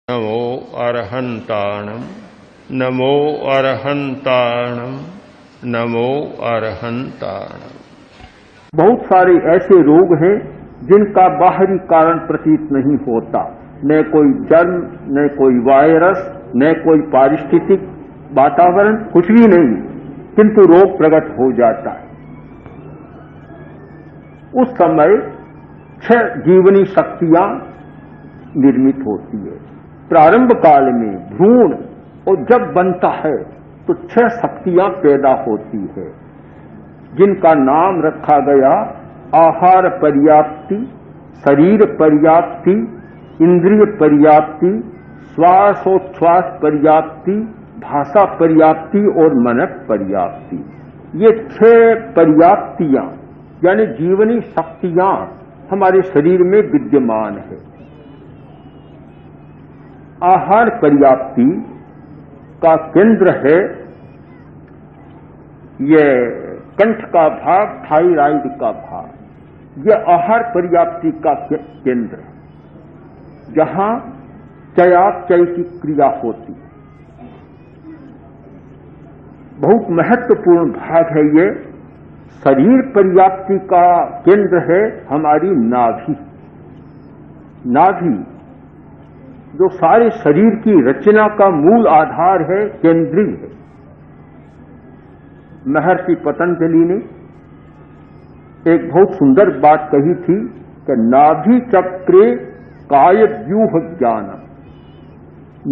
नमो अरहंताणं नमो अरहंताणं नमो अरहंताणं। बहुत सारे ऐसे रोग हैं जिनका बाहरी कारण प्रतीत नहीं होता, न कोई जन्म, न कोई वायरस, न कोई पारिस्थितिक वातावरण, कुछ भी नहीं, किंतु रोग प्रकट हो जाता है। उस समय 6 जीवनी शक्तियां निर्मित होती है। प्रारंभ काल में भ्रूण और जब बनता है तो 6 शक्तियां पैदा होती है, जिनका नाम रखा गया आहार पर्याप्ति, शरीर पर्याप्ति, इंद्रिय पर्याप्ति, श्वासोच्छ्वास पर्याप्ति, भाषा पर्याप्ति और मनक पर्याप्ति। ये 6 पर्याप्तियां यानी जीवनी शक्तियां हमारे शरीर में विद्यमान है। आहार पर्याप्ति का केंद्र है यह कंठ का भाग, थायराइड का भाग। यह आहार पर्याप्ति का केंद्र है, जहां चयापचय की क्रिया होती है। बहुत महत्वपूर्ण भाग है ये। शरीर पर्याप्ति का केंद्र है हमारी नाभि। नाभि जो सारे शरीर की रचना का मूल आधार है, केंद्रीय है। महर्षि पतंजलि ने एक बहुत सुंदर बात कही थी कि नाभि चक्रे काय व्यूह ज्ञानम।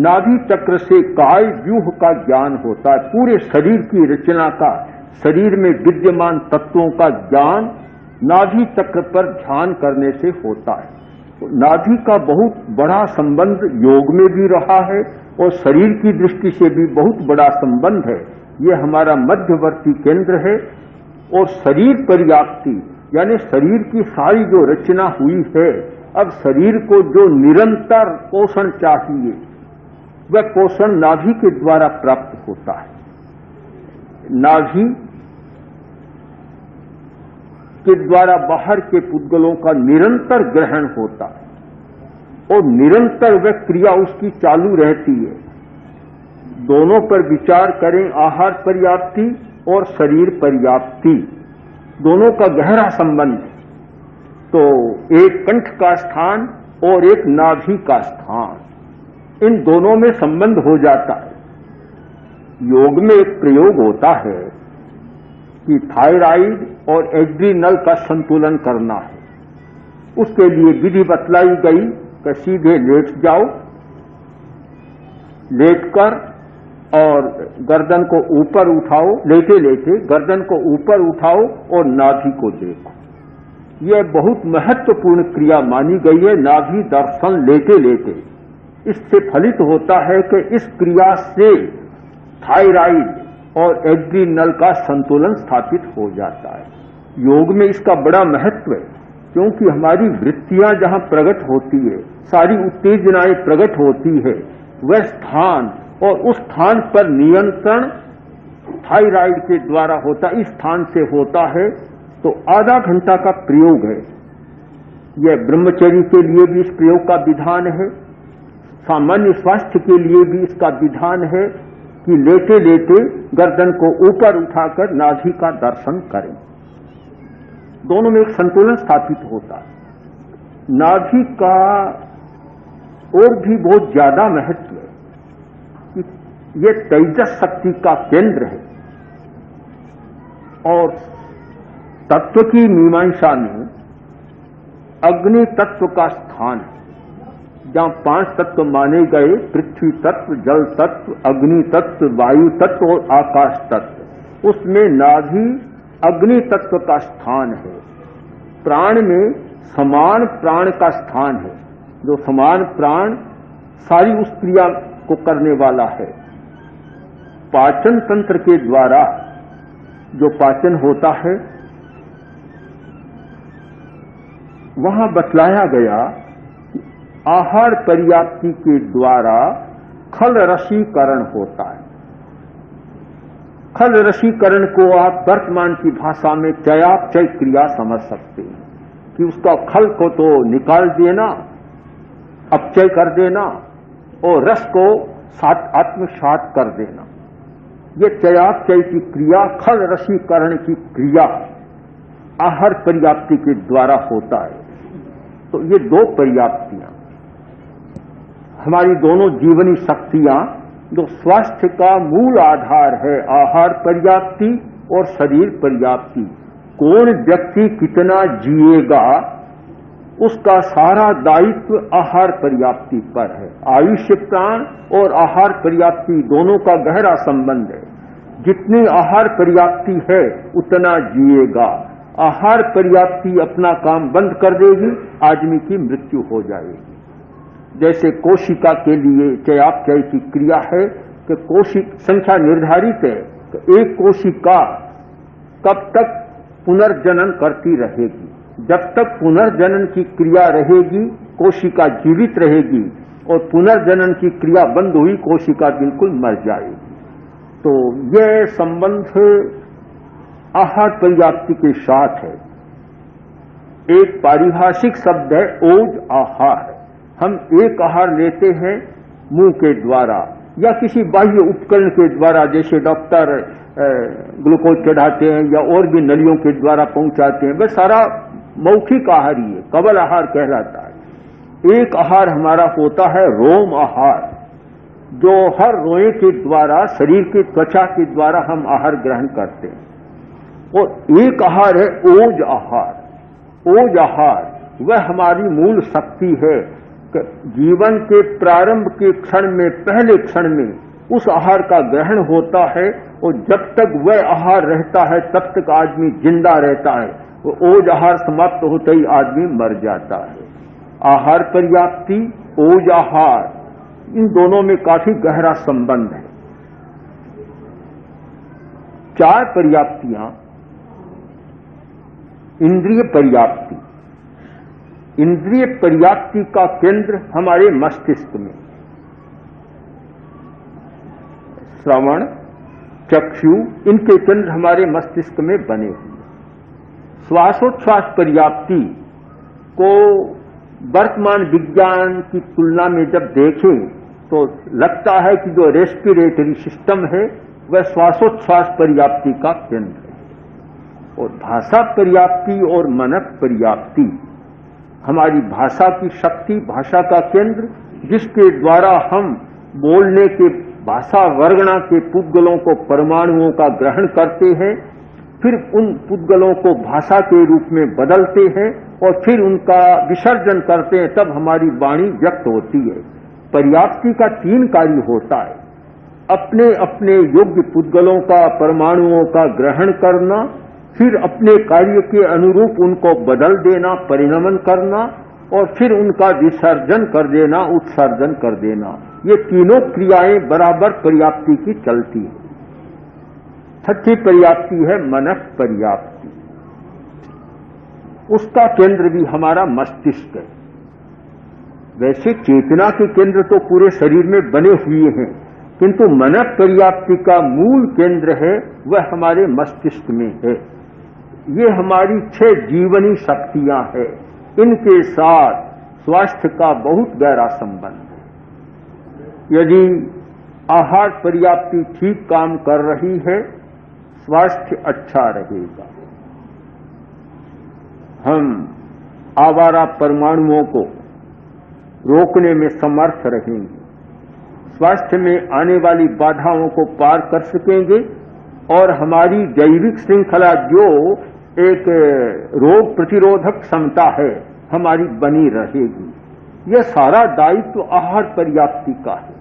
नाभि चक्र से काय व्यूह का ज्ञान होता है। पूरे शरीर की रचना का, शरीर में विद्यमान तत्वों का ज्ञान नाभि चक्र पर ध्यान करने से होता है। नाभि का बहुत बड़ा संबंध योग में भी रहा है और शरीर की दृष्टि से भी बहुत बड़ा संबंध है। ये हमारा मध्यवर्ती केंद्र है। और शरीर पर्याप्ति यानी शरीर की सारी जो रचना हुई है, अब शरीर को जो निरंतर पोषण चाहिए, वह पोषण नाभि के द्वारा प्राप्त होता है। नाभि के द्वारा बाहर के पुद्गलों का निरंतर ग्रहण होता है और निरंतर वह क्रिया उसकी चालू रहती है। दोनों पर विचार करें, आहार पर्याप्ति और शरीर पर्याप्ति, दोनों का गहरा संबंध। तो एक कंठ का स्थान और एक नाभि का स्थान, इन दोनों में संबंध हो जाता है। योग में एक प्रयोग होता है कि थायराइड और एड्रीनल का संतुलन करना है। उसके लिए विधि बतलाई गई कि सीधे लेट जाओ, लेटकर और गर्दन को ऊपर उठाओ, लेटे लेटे गर्दन को ऊपर उठाओ और नाभि को देखो। यह बहुत महत्वपूर्ण क्रिया मानी गई है, नाभि दर्शन लेटे लेटे। इससे फलित होता है कि इस क्रिया से थायराइड और एड्रीनल का संतुलन स्थापित हो जाता है। योग में इसका बड़ा महत्व है, क्योंकि हमारी वृत्तियां जहां प्रकट होती है, सारी उत्तेजनाएं प्रकट होती है, वह स्थान और उस स्थान पर नियंत्रण थायराइड के द्वारा होता, इस स्थान से होता है। तो आधा घंटा का प्रयोग है। यह ब्रह्मचर्य के लिए भी इस प्रयोग का विधान है, सामान्य स्वास्थ्य के लिए भी इसका विधान है कि लेटे लेटे गर्दन को ऊपर उठाकर नाभि का दर्शन करें। दोनों में एक संतुलन स्थापित होता है। नाभि का और भी बहुत ज्यादा महत्व है कि यह तेजस शक्ति का केंद्र है। और तत्व की मीमांसा में अग्नि तत्व का स्थान है, जहां 5 तत्व माने गए, पृथ्वी तत्व, जल तत्व, अग्नि तत्व, वायु तत्व और आकाश तत्व। उसमें नाभि अग्नि तत्व का स्थान है। प्राण में समान प्राण का स्थान है, जो समान प्राण सारी उस क्रिया को करने वाला है। पाचन तंत्र के द्वारा जो पाचन होता है, वहां बतलाया गया आहार पर्याप्ति के द्वारा खल रसीकरण होता है। खल रसीकरण को आप वर्तमान की भाषा में चयापचय क्रिया समझ सकते हैं कि उसका खल को तो निकाल देना, अपचय कर देना और रस को आत्मसात कर देना। ये चयापचय की क्रिया, खल रसीकरण की क्रिया आहार पर्याप्ति के द्वारा होता है। तो ये दो पर्याप्तियां, हमारी दोनों जीवनी शक्तियां, जो स्वास्थ्य का मूल आधार है, आहार पर्याप्ति और शरीर पर्याप्ति। कौन व्यक्ति कितना जिएगा उसका सारा दायित्व आहार पर्याप्ति पर है। आयुष्य प्राण और आहार पर्याप्ति दोनों का गहरा संबंध है। जितनी आहार पर्याप्ति है उतना जिएगा। आहार पर्याप्ति अपना काम बंद कर देगी, आदमी की मृत्यु हो जाएगी। जैसे कोशिका के लिए चयापचय की क्रिया है कि कोशिका संख्या निर्धारित है कि एक कोशिका कब तक पुनर्जनन करती रहेगी। जब तक पुनर्जनन की क्रिया रहेगी कोशिका जीवित रहेगी, और पुनर्जनन की क्रिया बंद हुई कोशिका बिल्कुल मर जाएगी। तो यह संबंध आहार पर्याप्ति के साथ है। एक पारिभाषिक शब्द है ओज आहार। हम एक आहार लेते हैं मुंह के द्वारा या किसी बाह्य उपकरण के द्वारा, जैसे डॉक्टर ग्लूकोज चढ़ाते हैं या और भी नलियों के द्वारा पहुंचाते हैं, वह सारा मौखिक आहार ही है, कबल आहार कहलाता है। एक आहार हमारा होता है रोम आहार, जो हर रोए के द्वारा, शरीर की त्वचा के द्वारा हम आहार ग्रहण करते हैं। और एक आहार है ओज आहार। ओज आहार वह हमारी मूल शक्ति है। जीवन के प्रारंभ के क्षण में, पहले क्षण में उस आहार का ग्रहण होता है, और जब तक वह आहार रहता है तब तक आदमी जिंदा रहता है। वो ओज आहार समाप्त होते ही आदमी मर जाता है। आहार पर्याप्ति, ओज आहार, इन दोनों में काफी गहरा संबंध है। चार पर्याप्तियां। इंद्रिय पर्याप्ति। इंद्रिय पर्याप्ति का केंद्र हमारे मस्तिष्क में, श्रवण, चक्षु, इनके केंद्र हमारे मस्तिष्क में बने हुए। श्वासोच्छ्वास पर्याप्ति को वर्तमान विज्ञान की तुलना में जब देखें तो लगता है कि जो रेस्पिरेटरी सिस्टम है वह श्वासोच्छ्वास पर्याप्ति का केंद्र है। और भाषा पर्याप्ति और मनक पर्याप्ति, हमारी भाषा की शक्ति, भाषा का केंद्र, जिसके द्वारा हम बोलने के भाषा वर्गणा के पुद्गलों को, परमाणुओं का ग्रहण करते हैं, फिर उन पुद्गलों को भाषा के रूप में बदलते हैं और फिर उनका विसर्जन करते हैं, तब हमारी वाणी व्यक्त होती है। पर्याप्ति का तीन कार्य होता है। अपने अपने योग्य पुद्गलों का, परमाणुओं का ग्रहण करना, फिर अपने कार्य के अनुरूप उनको बदल देना, परिणमन करना, और फिर उनका विसर्जन कर देना, उत्सर्जन कर देना। ये तीनों क्रियाएं बराबर पर्याप्ति की चलती है। छठी पर्याप्ति है मनस पर्याप्ति। उसका केंद्र भी हमारा मस्तिष्क है। वैसे चेतना के केंद्र तो पूरे शरीर में बने हुए हैं, किंतु मनस पर्याप्ति का मूल केंद्र है वह हमारे मस्तिष्क में है। ये हमारी 6 जीवनी शक्तियां हैं। इनके साथ स्वास्थ्य का बहुत गहरा संबंध है। यदि आहार पर्याप्ति ठीक काम कर रही है, स्वास्थ्य अच्छा रहेगा। हम आवारा परमाणुओं को रोकने में समर्थ रहेंगे, स्वास्थ्य में आने वाली बाधाओं को पार कर सकेंगे, और हमारी जैविक श्रृंखला जो एक रोग प्रतिरोधक क्षमता है हमारी बनी रहेगी। यह सारा दायित्व आहार पर्याप्ति का है।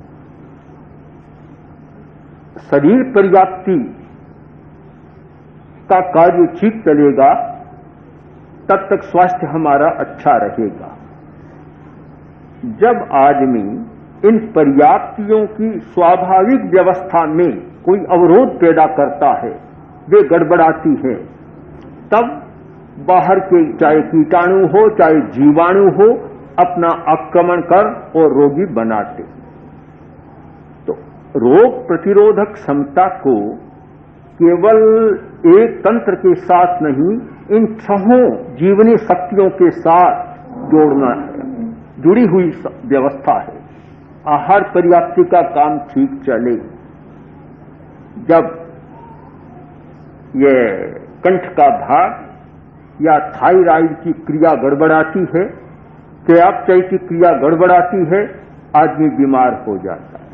शरीर पर्याप्ति का कार्य ठीक चलेगा तब तक स्वास्थ्य हमारा अच्छा रहेगा। जब आदमी इन पर्याप्तियों की स्वाभाविक व्यवस्था में कोई अवरोध पैदा करता है, वे गड़बड़ाती है, तब बाहर के चाहे कीटाणु हो चाहे जीवाणु हो अपना आक्रमण कर और रोगी बनाते। तो रोग प्रतिरोधक क्षमता को केवल एक तंत्र के साथ नहीं, इन 6 जीवनी शक्तियों के साथ जोड़ना है, जुड़ी हुई व्यवस्था है। आहार पर्याप्ति का काम ठीक चले, जब ये कंठ का भाग या थायराइड की क्रिया गड़बड़ाती है, चयापचय की क्रिया गड़बड़ाती है, आदमी बीमार हो जाता है।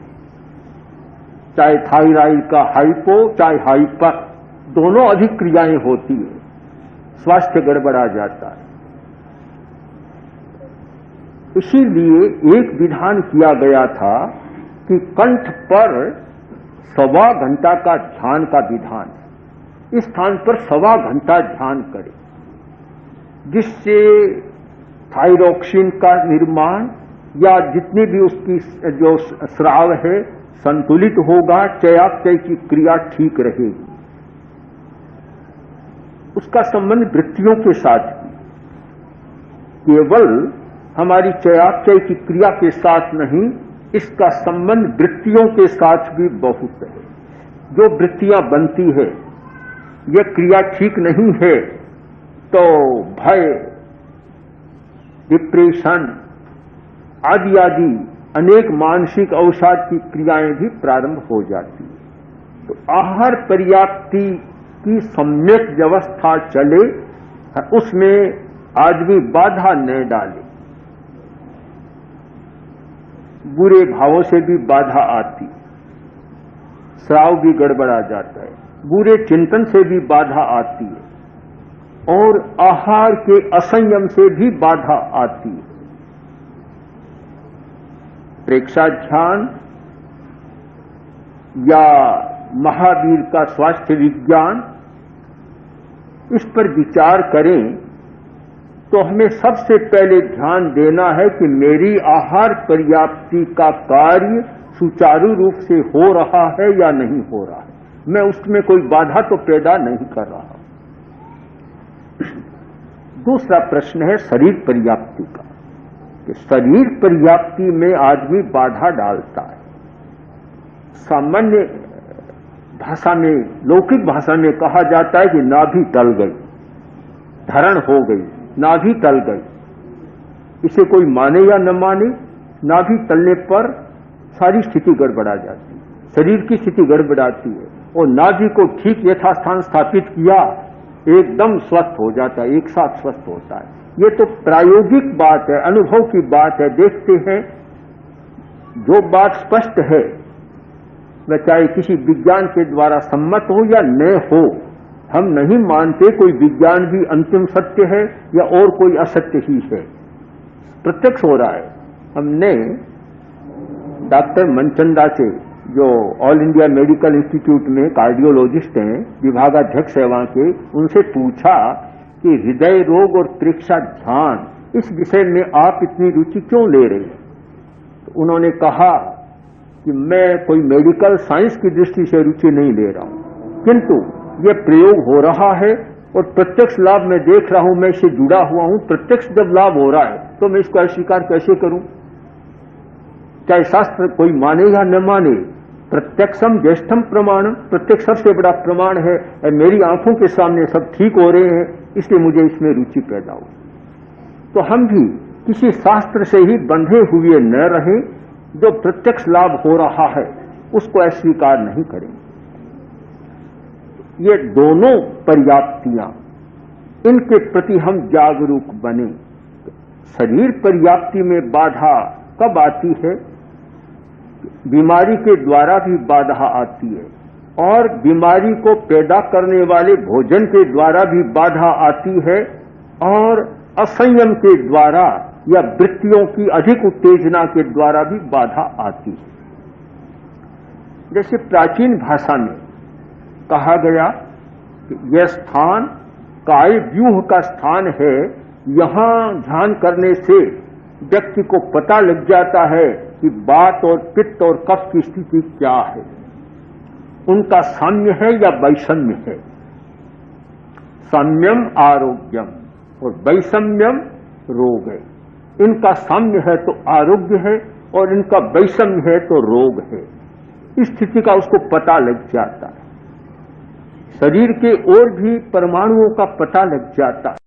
चाहे थायराइड का हाइपो चाहे हाइपर, दोनों अधिक क्रियाएं होती है, स्वास्थ्य गड़बड़ा जाता है। इसीलिए एक विधान किया गया था कि कंठ पर 1.25 घंटा का ध्यान का विधान, इस स्थान पर 1.25 घंटा ध्यान करें, जिससे थायरोक्सिन का निर्माण या जितनी भी उसकी जो स्राव है संतुलित होगा, चयापचय की क्रिया ठीक रहेगी। उसका संबंध वृत्तियों के साथ भी, केवल हमारी चयापचय की क्रिया के साथ नहीं, इसका संबंध वृत्तियों के साथ भी बहुत है। जो वृत्तियां बनती है, यह क्रिया ठीक नहीं है तो भय, डिप्रेशन आदि आदि अनेक मानसिक अवसाद की क्रियाएं भी प्रारंभ हो जाती है। तो आहार पर्याप्ति की सम्यक व्यवस्था चले, उसमें आदमी बाधा न डाले। बुरे भावों से भी बाधा आती, स्राव भी गड़बड़ा जाता है, बुरे चिंतन से भी बाधा आती है, और आहार के असंयम से भी बाधा आती है। प्रेक्षा ध्यान या महावीर का स्वास्थ्य विज्ञान, इस पर विचार करें तो हमें सबसे पहले ध्यान देना है कि मेरी आहार पर्याप्ति का कार्य सुचारू रूप से हो रहा है या नहीं हो रहा है, मैं उसमें कोई बाधा तो पैदा नहीं कर रहा। दूसरा प्रश्न है शरीर पर्याप्ति का, कि शरीर पर्याप्ति में आदमी बाधा डालता है। सामान्य भाषा में, लौकिक भाषा में कहा जाता है कि नाभि टल गई, धरण हो गई, नाभि टल गई। इसे कोई माने या न माने, नाभि टलने पर सारी स्थिति गड़बड़ा जाती है, शरीर की स्थिति गड़बड़ाती है, और नाभि को ठीक यथास्थान स्थापित किया, एकदम स्वस्थ हो जाता है, एक साथ स्वस्थ होता है। ये तो प्रायोगिक बात है, अनुभव की बात है। देखते हैं, जो बात स्पष्ट है वह चाहे किसी विज्ञान के द्वारा सम्मत हो या न हो, हम नहीं मानते कोई विज्ञान भी अंतिम सत्य है या और कोई असत्य ही है, प्रत्यक्ष हो रहा है। हमने डॉक्टर मनचंदा से, जो ऑल इंडिया मेडिकल इंस्टीट्यूट में कार्डियोलॉजिस्ट हैं, विभागाध्यक्ष सेवा के, उनसे पूछा कि हृदय रोग और प्रेक्षा ध्यान, इस विषय में आप इतनी रुचि क्यों ले रहे हैं? तो उन्होंने कहा कि मैं कोई मेडिकल साइंस की दृष्टि से रुचि नहीं ले रहा हूं, किंतु ये प्रयोग हो रहा है और प्रत्यक्ष लाभ मैं देख रहा हूं, मैं इससे जुड़ा हुआ हूं। प्रत्यक्ष जब लाभ हो रहा है तो मैं इसको अस्वीकार कैसे करूं? चाहे शास्त्र कोई माने या न माने, प्रत्यक्षम ज्येष्ठम प्रमाणम, प्रत्यक्ष सबसे बड़ा प्रमाण है। मेरी आंखों के सामने सब ठीक हो रहे हैं, इसलिए मुझे इसमें रुचि पैदा हो। तो हम भी किसी शास्त्र से ही बंधे हुए न रहें, जो प्रत्यक्ष लाभ हो रहा है उसको अस्वीकार नहीं करें। ये दोनों पर्याप्तियां, इनके प्रति हम जागरूक बने। शरीर पर्याप्ति में बाधा कब आती है? बीमारी के द्वारा भी बाधा आती है, और बीमारी को पैदा करने वाले भोजन के द्वारा भी बाधा आती है, और असंयम के द्वारा या वृत्तियों की अधिक उत्तेजना के द्वारा भी बाधा आती है। जैसे प्राचीन भाषा में कहा गया कि यह स्थान काय व्यूह का स्थान है, यहां ध्यान करने से व्यक्ति को पता लग जाता है कि वात और पित्त और कफ की स्थिति क्या है, उनका साम्य है या वैषम्य है। साम्यम आरोग्यम और वैषम्यम रोग है। इनका साम्य है तो आरोग्य है, और इनका वैषम्य है तो रोग है। इस स्थिति का उसको पता लग जाता है। शरीर के और भी परमाणुओं का पता लग जाता है।